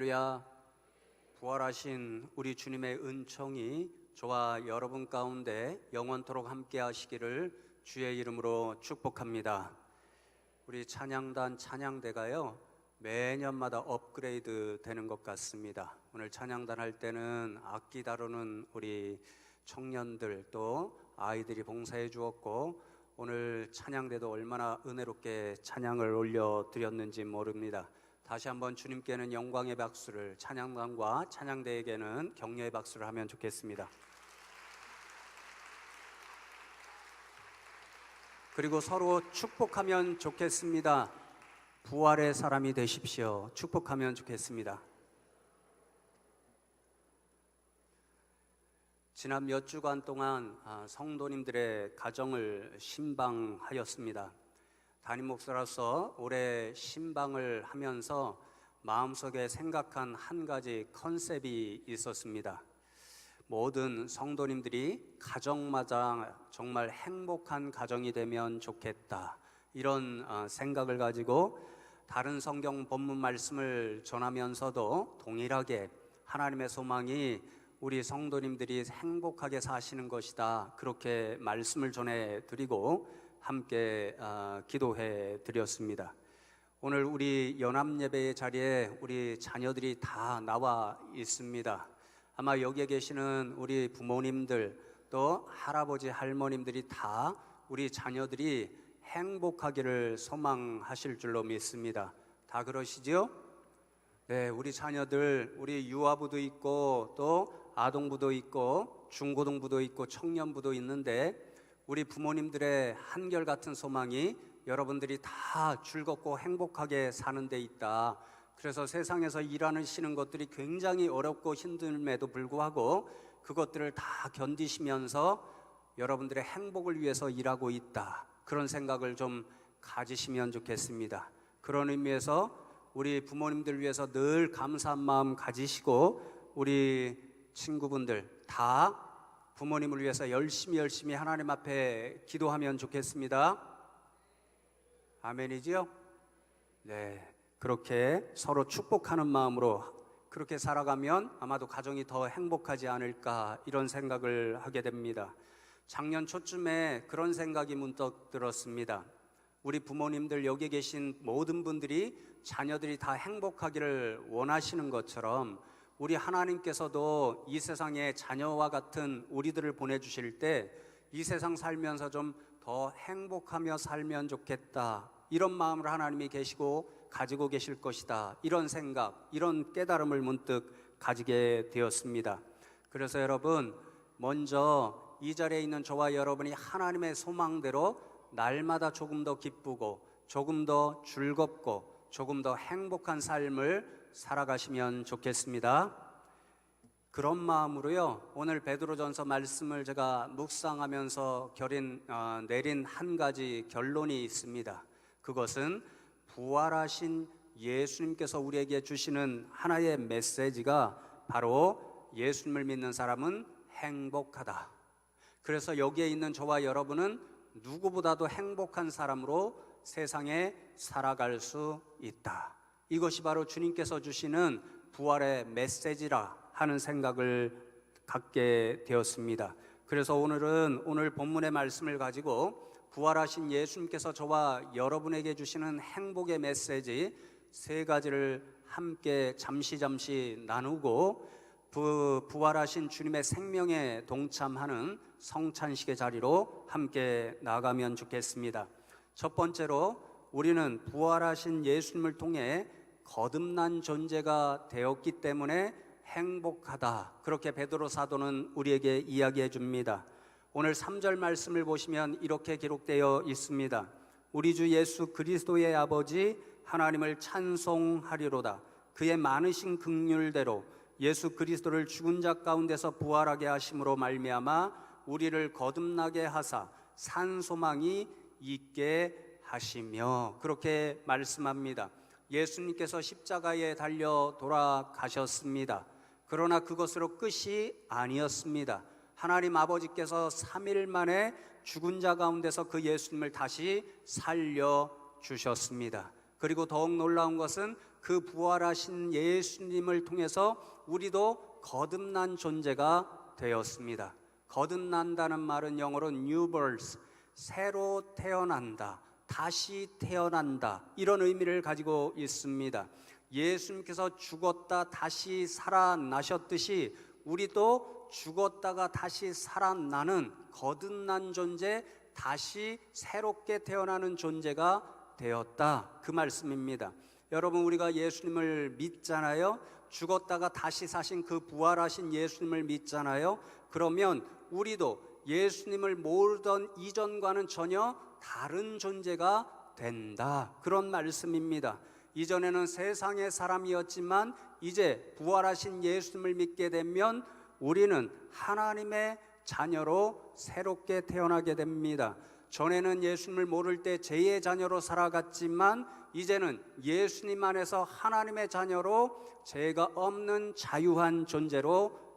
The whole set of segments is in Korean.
할렐루야. 부활하신 우리 주님의 은총이 저와 여러분 가운데 영원토록 함께 하시기를 주의 이름으로 축복합니다. 우리 찬양단 찬양대가요 매년마다 업그레이드 되는 것 같습니다. 오늘 찬양단 할 때는 악기 다루는 우리 청년들 또 아이들이 봉사해 주었고, 오늘 찬양대도 얼마나 은혜롭게 찬양을 올려드렸는지 모릅니다. 다시 한번 주님께는 영광의 박수를, 찬양단과 찬양대에게는 격려의 박수를 하면 좋겠습니다. 그리고 서로 축복하면 좋겠습니다. 부활의 사람이 되십시오. 축복하면 좋겠습니다. 지난 몇 주간 동안 성도님들의 가정을 신방하였습니다. 담임 목사로서 올해 신방을 하면서 마음속에 생각한 한 가지 컨셉이 있었습니다. 모든 성도님들이 가정마다 정말 행복한 가정이 되면 좋겠다, 이런 생각을 가지고 다른 성경 본문 말씀을 전하면서도 동일하게 하나님의 소망이 우리 성도님들이 행복하게 사시는 것이다, 그렇게 말씀을 전해드리고 함께 기도해 드렸습니다. 오늘 우리 연합예배의 자리에 우리 자녀들이 다 나와 있습니다. 아마 여기에 계시는 우리 부모님들 또 할아버지 할머님들이 다 우리 자녀들이 행복하기를 소망하실 줄로 믿습니다. 다 그러시죠? 네, 우리 자녀들, 우리 유아부도 있고 또 아동부도 있고 중고등부도 있고 청년부도 있는데, 우리 부모님들의 한결같은 소망이 여러분들이 다 즐겁고 행복하게 사는 데 있다. 그래서 세상에서 일하시는 것들이 굉장히 어렵고 힘듦에도 불구하고 그것들을 다 견디시면서 여러분들의 행복을 위해서 일하고 있다, 그런 생각을 좀 가지시면 좋겠습니다. 그런 의미에서 우리 부모님들 위해서 늘 감사한 마음 가지시고, 우리 친구분들 다 부모님을 위해서 열심히 하나님 앞에 기도하면 좋겠습니다. 아멘이지요? 네, 그렇게 서로 축복하는 마음으로 그렇게 살아가면 아마도 가정이 더 행복하지 않을까, 이런 생각을 하게 됩니다. 작년 초쯤에 그런 생각이 문득 들었습니다. 우리 부모님들, 여기 계신 모든 분들이 자녀들이 다 행복하기를 원하시는 것처럼 우리 하나님께서도 이 세상에 자녀와 같은 우리들을 보내주실 때 이 세상 살면서 좀 더 행복하며 살면 좋겠다, 이런 마음을 하나님이 가지고 계실 것이다, 이런 생각, 이런 깨달음을 문득 가지게 되었습니다. 그래서 여러분, 먼저 이 자리에 있는 저와 여러분이 하나님의 소망대로 날마다 조금 더 기쁘고 조금 더 즐겁고 조금 더 행복한 삶을 살아가시면 좋겠습니다. 그런 마음으로요, 오늘 베드로전서 말씀을 제가 묵상하면서 내린 한 가지 결론이 있습니다. 그것은 부활하신 예수님께서 우리에게 주시는 하나의 메시지가 바로 예수님을 믿는 사람은 행복하다. 그래서 여기에 있는 저와 여러분은 누구보다도 행복한 사람으로 세상에 살아갈 수 있다. 이것이 바로 주님께서 주시는 부활의 메시지라 하는 생각을 갖게 되었습니다. 그래서 오늘 본문의 말씀을 가지고 부활하신 예수님께서 저와 여러분에게 주시는 행복의 메시지 세 가지를 함께 잠시 나누고 부활하신 주님의 생명에 동참하는 성찬식의 자리로 함께 나아가면 좋겠습니다. 첫 번째로, 우리는 부활하신 예수님을 통해 거듭난 존재가 되었기 때문에 행복하다, 그렇게 베드로 사도는 우리에게 이야기해 줍니다. 오늘 3절 말씀을 보시면 이렇게 기록되어 있습니다. 우리 주 예수 그리스도의 아버지 하나님을 찬송하리로다. 그의 많으신 긍휼대로 예수 그리스도를 죽은 자 가운데서 부활하게 하심으로 말미암아 우리를 거듭나게 하사 산 소망이 있게 하시며, 그렇게 말씀합니다. 예수님께서 십자가에 달려 돌아가셨습니다. 그러나 그것으로 끝이 아니었습니다. 하나님 아버지께서 3일 만에 죽은 자 가운데서 그 예수님을 다시 살려주셨습니다. 그리고 더욱 놀라운 것은 그 부활하신 예수님을 통해서 우리도 거듭난 존재가 되었습니다. 거듭난다는 말은 영어로 new birth, 새로 태어난다, 다시 태어난다, 이런 의미를 가지고 있습니다. 예수님께서 죽었다 다시 살아나셨듯이 우리도 죽었다가 다시 살아나는 거듭난 존재, 다시 새롭게 태어나는 존재가 되었다, 그 말씀입니다. 여러분, 우리가 예수님을 믿잖아요. 죽었다가 다시 사신 그 부활하신 예수님을 믿잖아요. 그러면 우리도 예수님을 모르던 이전과는 전혀 다른 존재가 된다, 그런 말씀입니다. 이전에는 세상의 사람이었지만 이제 부활하신 예수님을 믿게 되면 우리는 하나님의 자녀로 새롭게 태어나게 됩니다. 전에는 예수님을 모를 때 죄의 자녀로 살아갔지만 이제는 예수님 안에서 하나님의 자녀로 죄가 없는 자유한 존재로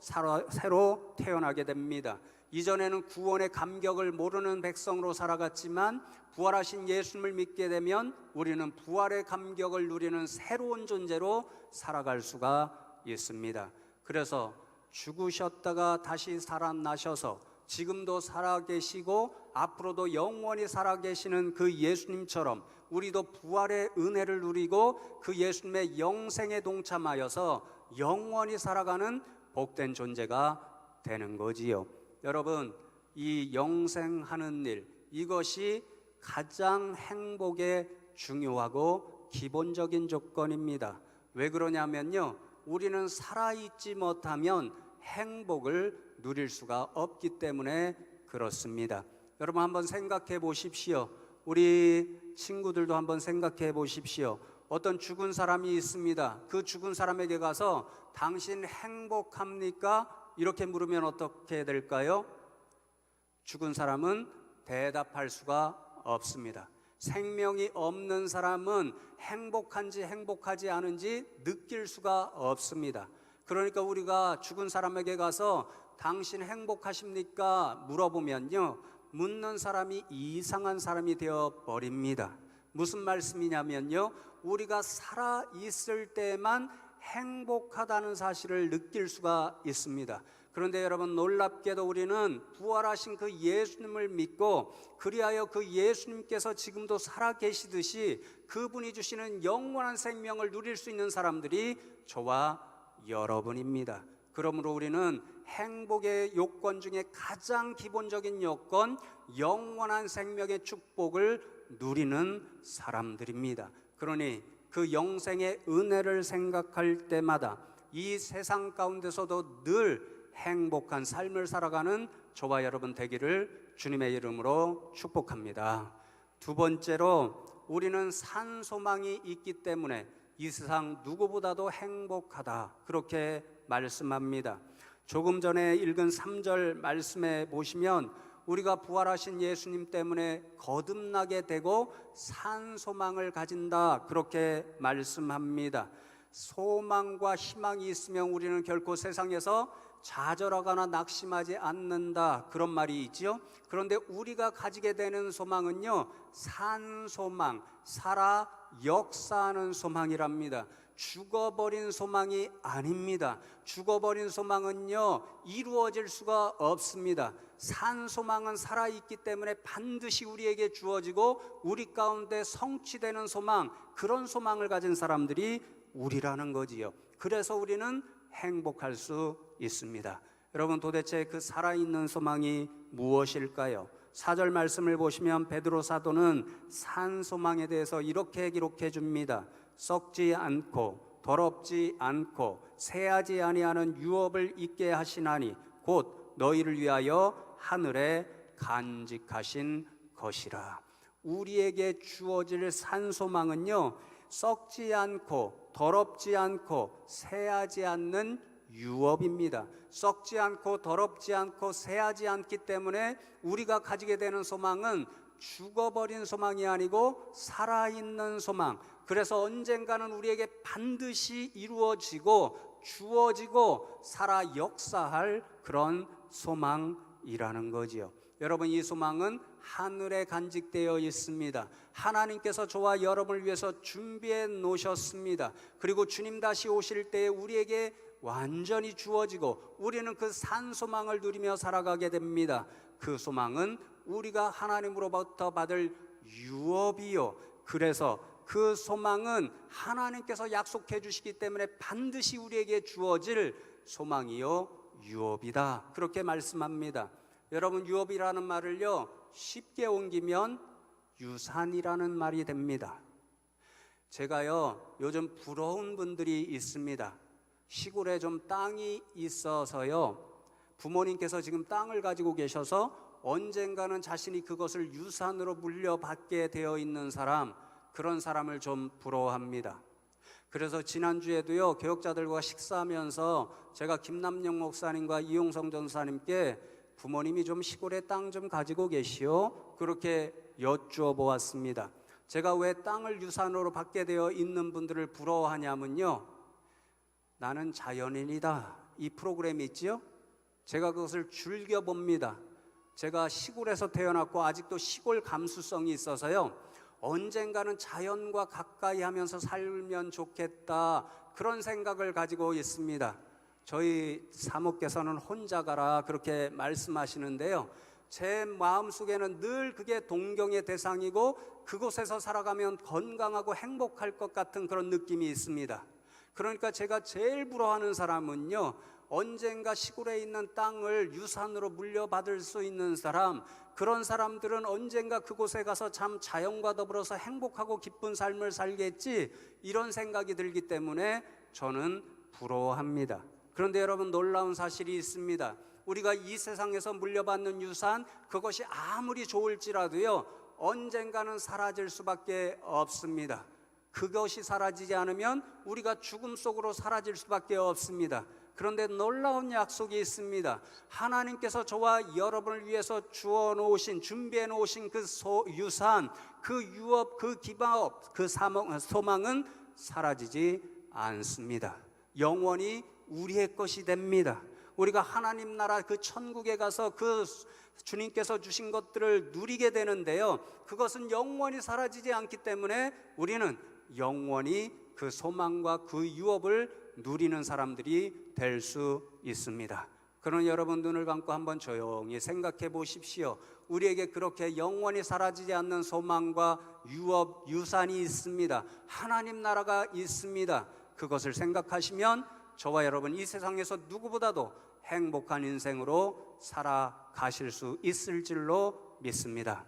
새로 태어나게 됩니다. 이전에는 구원의 감격을 모르는 백성으로 살아갔지만 부활하신 예수님을 믿게 되면 우리는 부활의 감격을 누리는 새로운 존재로 살아갈 수가 있습니다. 그래서 죽으셨다가 다시 살아나셔서 지금도 살아계시고 앞으로도 영원히 살아계시는 그 예수님처럼 우리도 부활의 은혜를 누리고 그 예수님의 영생에 동참하여서 영원히 살아가는 복된 존재가 되는 거지요. 여러분, 이 영생하는 일, 이것이 가장 행복에 중요하고 기본적인 조건입니다. 왜 그러냐면요, 우리는 살아있지 못하면 행복을 누릴 수가 없기 때문에 그렇습니다. 여러분, 한번 생각해 보십시오. 우리 친구들도 한번 생각해 보십시오. 어떤 죽은 사람이 있습니다. 그 죽은 사람에게 가서 당신 행복합니까? 이렇게 물으면 어떻게 될까요? 죽은 사람은 대답할 수가 없습니다. 생명이 없는 사람은 행복한지 행복하지 않은지 느낄 수가 없습니다. 그러니까 우리가 죽은 사람에게 가서 당신 행복하십니까? 물어보면요, 묻는 사람이 이상한 사람이 되어 버립니다. 무슨 말씀이냐면요, 우리가 살아 있을 때만 행복하다는 사실을 느낄 수가 있습니다. 그런데 여러분, 놀랍게도 우리는 부활하신 그 예수님을 믿고 그리하여 그 예수님께서 지금도 살아 계시듯이 그분이 주시는 영원한 생명을 누릴 수 있는 사람들이 저와 여러분입니다. 그러므로 우리는 행복의 요건 중에 가장 기본적인 요건, 영원한 생명의 축복을 누리는 사람들입니다. 그러니 그 영생의 은혜를 생각할 때마다 이 세상 가운데서도 늘 행복한 삶을 살아가는 저와 여러분 되기를 주님의 이름으로 축복합니다. 두 번째로, 우리는 산 소망이 있기 때문에 이 세상 누구보다도 행복하다, 그렇게 말씀합니다. 조금 전에 읽은 3절 말씀에 보시면 우리가 부활하신 예수님 때문에 거듭나게 되고 산 소망을 가진다, 그렇게 말씀합니다. 소망과 희망이 있으면 우리는 결코 세상에서 좌절하거나 낙심하지 않는다, 그런 말이 있지요. 그런데 우리가 가지게 되는 소망은요, 산 소망, 살아 역사하는 소망이랍니다. 죽어버린 소망이 아닙니다. 죽어버린 소망은요, 이루어질 수가 없습니다. 산 소망은 살아있기 때문에 반드시 우리에게 주어지고 우리 가운데 성취되는 소망, 그런 소망을 가진 사람들이 우리라는 거지요. 그래서 우리는 행복할 수 있습니다. 여러분, 도대체 그 살아있는 소망이 무엇일까요? 4절 말씀을 보시면 베드로 사도는 산 소망에 대해서 이렇게 기록해 줍니다. 썩지 않고 더럽지 않고 새하지 아니하는 유업을 있게 하시나니 곧 너희를 위하여 하늘에 간직하신 것이라. 우리에게 주어질 산 소망은요, 썩지 않고 더럽지 않고 새하지 않는 유업입니다. 썩지 않고 더럽지 않고 새하지 않기 때문에 우리가 가지게 되는 소망은 죽어버린 소망이 아니고 살아있는 소망. 그래서 언젠가는 우리에게 반드시 이루어지고 주어지고 살아 역사할 그런 소망이라는 거지요. 여러분, 이 소망은 하늘에 간직되어 있습니다. 하나님께서 저와 여러분을 위해서 준비해 놓으셨습니다. 그리고 주님 다시 오실 때에 우리에게 완전히 주어지고 우리는 그 산 소망을 누리며 살아가게 됩니다. 그 소망은 우리가 하나님으로부터 받을 유업이요, 그래서 그 소망은 하나님께서 약속해 주시기 때문에 반드시 우리에게 주어질 소망이요 유업이다, 그렇게 말씀합니다. 여러분, 유업이라는 말을요 쉽게 옮기면 유산이라는 말이 됩니다. 제가요 요즘 부러운 분들이 있습니다. 시골에 좀 땅이 있어서요, 부모님께서 지금 땅을 가지고 계셔서 언젠가는 자신이 그것을 유산으로 물려받게 되어 있는 사람, 그런 사람을 좀 부러워합니다. 그래서 지난주에도요 교역자들과 식사하면서 제가 김남영 목사님과 이용성 전사님께 부모님이 좀 시골에 땅 좀 가지고 계시오, 그렇게 여쭈어 보았습니다. 제가 왜 땅을 유산으로 받게 되어 있는 분들을 부러워하냐면요, 나는 자연인이다, 이 프로그램이 있지요. 제가 그것을 즐겨봅니다. 제가 시골에서 태어났고 아직도 시골 감수성이 있어서요, 언젠가는 자연과 가까이 하면서 살면 좋겠다, 그런 생각을 가지고 있습니다. 저희 사모께서는 혼자 가라 그렇게 말씀하시는데요, 제 마음속에는 늘 그게 동경의 대상이고 그곳에서 살아가면 건강하고 행복할 것 같은 그런 느낌이 있습니다. 그러니까 제가 제일 부러워하는 사람은요, 언젠가 시골에 있는 땅을 유산으로 물려받을 수 있는 사람, 그런 사람들은 언젠가 그곳에 가서 참 자연과 더불어서 행복하고 기쁜 삶을 살겠지, 이런 생각이 들기 때문에 저는 부러워합니다. 그런데 여러분, 놀라운 사실이 있습니다. 우리가 이 세상에서 물려받는 유산, 그것이 아무리 좋을지라도요 언젠가는 사라질 수밖에 없습니다. 그것이 사라지지 않으면 우리가 죽음 속으로 사라질 수밖에 없습니다. 그런데 놀라운 약속이 있습니다. 하나님께서 저와 여러분을 위해서 주어 놓으신, 준비해 놓으신 그 유산, 그 유업, 그 기업, 그 소망은 사라지지 않습니다. 영원히 우리의 것이 됩니다. 우리가 하나님 나라 그 천국에 가서 그 주님께서 주신 것들을 누리게 되는데요, 그것은 영원히 사라지지 않기 때문에 우리는 영원히 그 소망과 그 유업을 누리는 사람들이 될 수 있습니다. 그러나 여러분, 눈을 감고 한번 조용히 생각해 보십시오. 우리에게 그렇게 영원히 사라지지 않는 소망과 유업, 유산이 있습니다. 하나님 나라가 있습니다. 그것을 생각하시면 저와 여러분 이 세상에서 누구보다도 행복한 인생으로 살아가실 수 있을 줄로 믿습니다.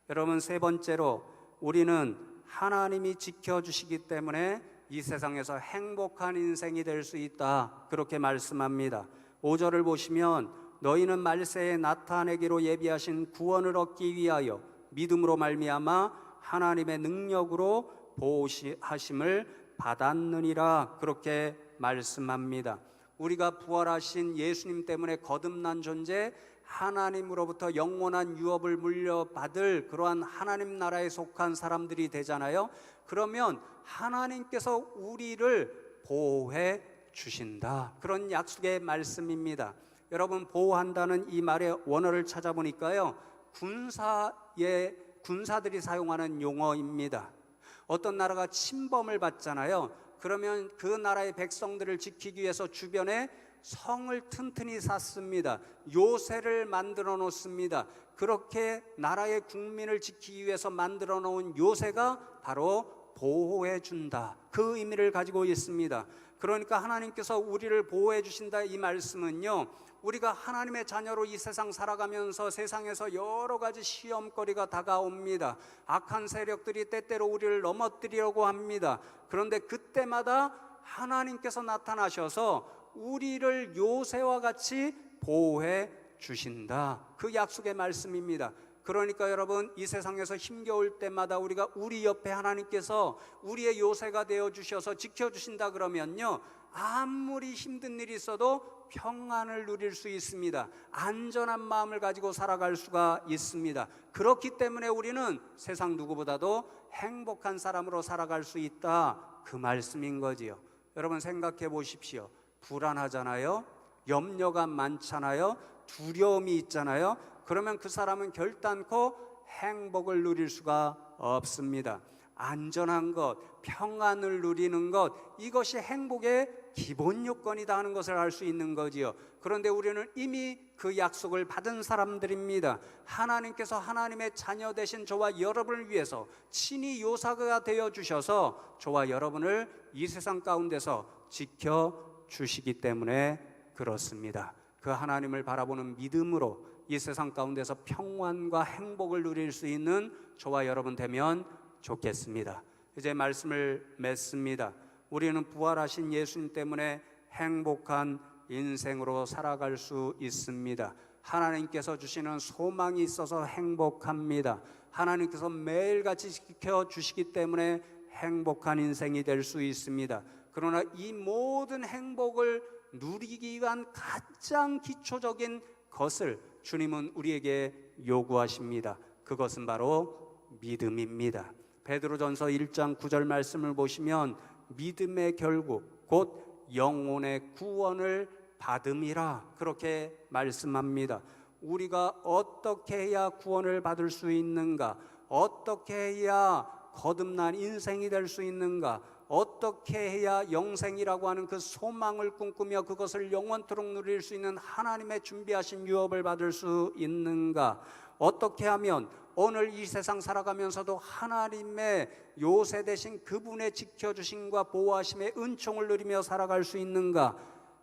여러분, 세 번째로 우리는 하나님이 지켜주시기 때문에 이 세상에서 행복한 인생이 될 수 있다, 그렇게 말씀합니다. 5절을 보시면 너희는 말세에 나타내기로 예비하신 구원을 얻기 위하여 믿음으로 말미암아 하나님의 능력으로 보호하심을 받았느니라, 그렇게 말씀합니다. 우리가 부활하신 예수님 때문에 거듭난 존재, 하나님으로부터 영원한 유업을 물려받을 그러한 하나님 나라에 속한 사람들이 되잖아요. 그러면 하나님께서 우리를 보호해 주신다, 그런 약속의 말씀입니다. 여러분, 보호한다는 이 말의 원어를 찾아보니까요, 군사들이 사용하는 용어입니다. 어떤 나라가 침범을 받잖아요. 그러면 그 나라의 백성들을 지키기 위해서 주변에 성을 튼튼히 쌓습니다. 요새를 만들어 놓습니다. 그렇게 나라의 국민을 지키기 위해서 만들어 놓은 요새가 바로 보호해 준다, 그 의미를 가지고 있습니다. 그러니까 하나님께서 우리를 보호해 주신다, 이 말씀은요, 우리가 하나님의 자녀로 이 세상 살아가면서 세상에서 여러 가지 시험거리가 다가옵니다. 악한 세력들이 때때로 우리를 넘어뜨리려고 합니다. 그런데 그때마다 하나님께서 나타나셔서 우리를 요새와 같이 보호해 주신다, 그 약속의 말씀입니다. 그러니까 여러분, 이 세상에서 힘겨울 때마다 우리가 우리 옆에 하나님께서 우리의 요새가 되어주셔서 지켜주신다 그러면요, 아무리 힘든 일이 있어도 평안을 누릴 수 있습니다. 안전한 마음을 가지고 살아갈 수가 있습니다. 그렇기 때문에 우리는 세상 누구보다도 행복한 사람으로 살아갈 수 있다, 그 말씀인 거지요. 여러분, 생각해 보십시오. 불안하잖아요. 염려가 많잖아요. 두려움이 있잖아요. 그러면 그 사람은 결단코 행복을 누릴 수가 없습니다. 안전한 것, 평안을 누리는 것, 이것이 행복의 기본 요건이다 하는 것을 알 수 있는 거지요. 그런데 우리는 이미 그 약속을 받은 사람들입니다. 하나님께서 하나님의 자녀 되신 저와 여러분을 위해서 친히 요사가 되어 주셔서 저와 여러분을 이 세상 가운데서 지켜주시기 때문에 그렇습니다. 그 하나님을 바라보는 믿음으로 이 세상 가운데서 평안과 행복을 누릴 수 있는 저와 여러분 되면 좋겠습니다. 이제 말씀을 맺습니다. 우리는 부활하신 예수님 때문에 행복한 인생으로 살아갈 수 있습니다. 하나님께서 주시는 소망이 있어서 행복합니다. 하나님께서 매일같이 지켜주시기 때문에 행복한 인생이 될 수 있습니다. 그러나 이 모든 행복을 누리기 위한 가장 기초적인 것을 주님은 우리에게 요구하십니다. 그것은 바로 믿음입니다. 베드로전서 1장 9절 말씀을 보시면 믿음의 결국 곧 영혼의 구원을 받음이라 그렇게 말씀합니다. 우리가 어떻게 해야 구원을 받을 수 있는가? 어떻게 해야 거듭난 인생이 될 수 있는가? 어떻게 해야 영생이라고 하는 그 소망을 꿈꾸며 그것을 영원토록 누릴 수 있는 하나님의 준비하신 유업을 받을 수 있는가? 어떻게 하면 오늘 이 세상 살아가면서도 하나님의 요새 되신 그분의 지켜주심과 보호하심의 은총을 누리며 살아갈 수 있는가?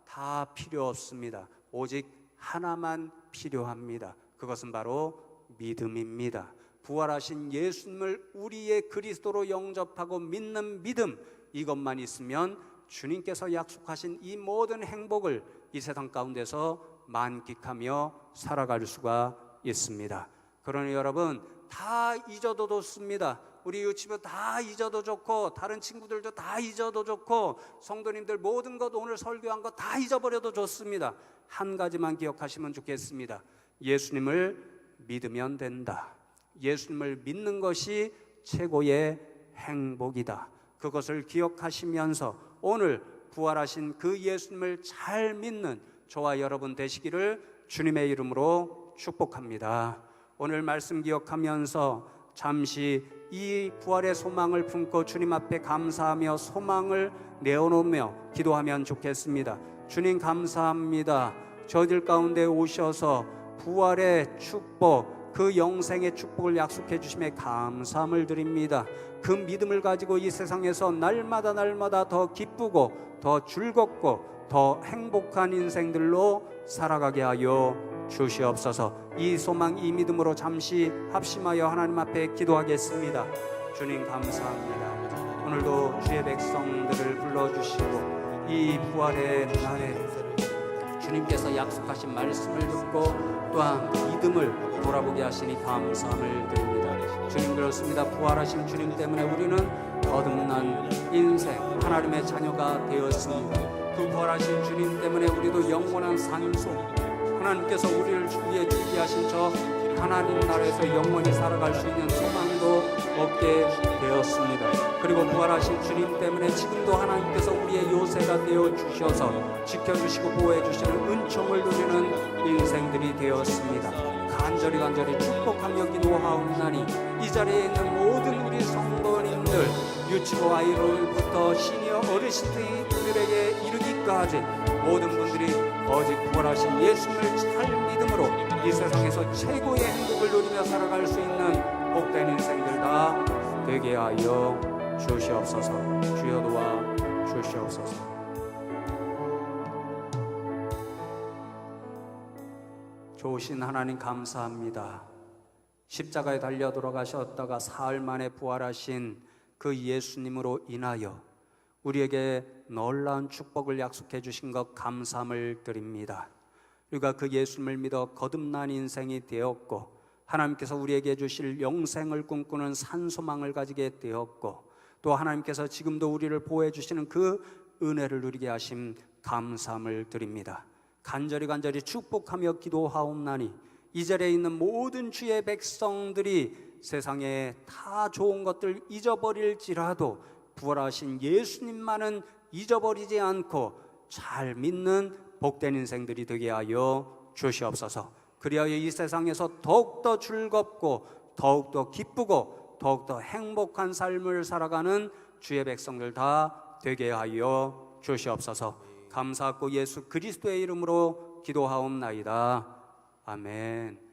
다 필요 없습니다. 오직 하나만 필요합니다. 그것은 바로 믿음입니다. 부활하신 예수님을 우리의 그리스도로 영접하고 믿는 믿음, 이것만 있으면 주님께서 약속하신 이 모든 행복을 이 세상 가운데서 만끽하며 살아갈 수가 있습니다. 그러니 여러분, 다 잊어도 좋습니다. 우리 유치부 다 잊어도 좋고, 다른 친구들도 다 잊어도 좋고, 성도님들 모든 것 오늘 설교한 것 다 잊어버려도 좋습니다. 한 가지만 기억하시면 좋겠습니다. 예수님을 믿으면 된다. 예수님을 믿는 것이 최고의 행복이다. 그것을 기억하시면서 오늘 부활하신 그 예수님을 잘 믿는 저와 여러분 되시기를 주님의 이름으로 축복합니다. 오늘 말씀 기억하면서 잠시 이 부활의 소망을 품고 주님 앞에 감사하며 소망을 내어놓으며 기도하면 좋겠습니다. 주님 감사합니다. 저희들 가운데 오셔서 부활의 축복, 그 영생의 축복을 약속해 주심에 감사함을 드립니다. 그 믿음을 가지고 이 세상에서 날마다 더 기쁘고 더 즐겁고 더 행복한 인생들로 살아가게 하여 주시옵소서. 이 소망, 이 믿음으로 잠시 합심하여 하나님 앞에 기도하겠습니다. 주님 감사합니다. 오늘도 주의 백성들을 불러주시고 이 부활의 날에 주님께서 약속하신 말씀을 듣고 또한 믿음을 돌아보게 하시니 감사함을 드립니다. 주님 그렇습니다. 부활하신 주님 때문에 우리는 거듭난 인생, 하나님의 자녀가 되었습니다. 그 부활하신 주님 때문에 우리도 영원한 산소, 하나님께서 우리를 위해 준비하신 저 하나님 나라에서 영원히 살아갈 수 있는 소망도 얻게 되었습니다. 그리고 부활하신 주님 때문에 지금도 하나님께서 우리의 요새가 되어 주셔서 지켜주시고 보호해 주시는 은총을 누리는 인생들이 되었습니다. 간절히 축복하며 기도하옵나니 이 자리에 있는 모든 우리 성도님들, 유치부 아이들부터 시니어 어르신들에게 이르기까지 모든 분들이 오직 부활하신 예수님을 잘 믿음으로 이 세상에서 최고의 행복을 누리며 살아갈 수 있는 복된 인생들 다 되게 하여 주시옵소서. 주여 도와 주시옵소서. 좋으신 하나님 감사합니다. 십자가에 달려 돌아가셨다가 사흘 만에 부활하신 그 예수님으로 인하여 우리에게 놀라운 축복을 약속해 주신 것 감사함을 드립니다. 우리가 그 예수님을 믿어 거듭난 인생이 되었고 하나님께서 우리에게 주실 영생을 꿈꾸는 산소망을 가지게 되었고 또 하나님께서 지금도 우리를 보호해 주시는 그 은혜를 누리게 하심 감사함을 드립니다. 간절히 축복하며 기도하옵나니 이 자리에 있는 모든 주의 백성들이 세상에 다 좋은 것들 잊어버릴지라도 부활하신 예수님만은 잊어버리지 않고 잘 믿는 복된 인생들이 되게 하여 주시옵소서. 그리하여 이 세상에서 더욱더 즐겁고 더욱더 기쁘고 더욱더 행복한 삶을 살아가는 주의 백성들 다 되게 하여 주시옵소서. 감사하고 예수 그리스도의 이름으로 기도하옵나이다. 아멘.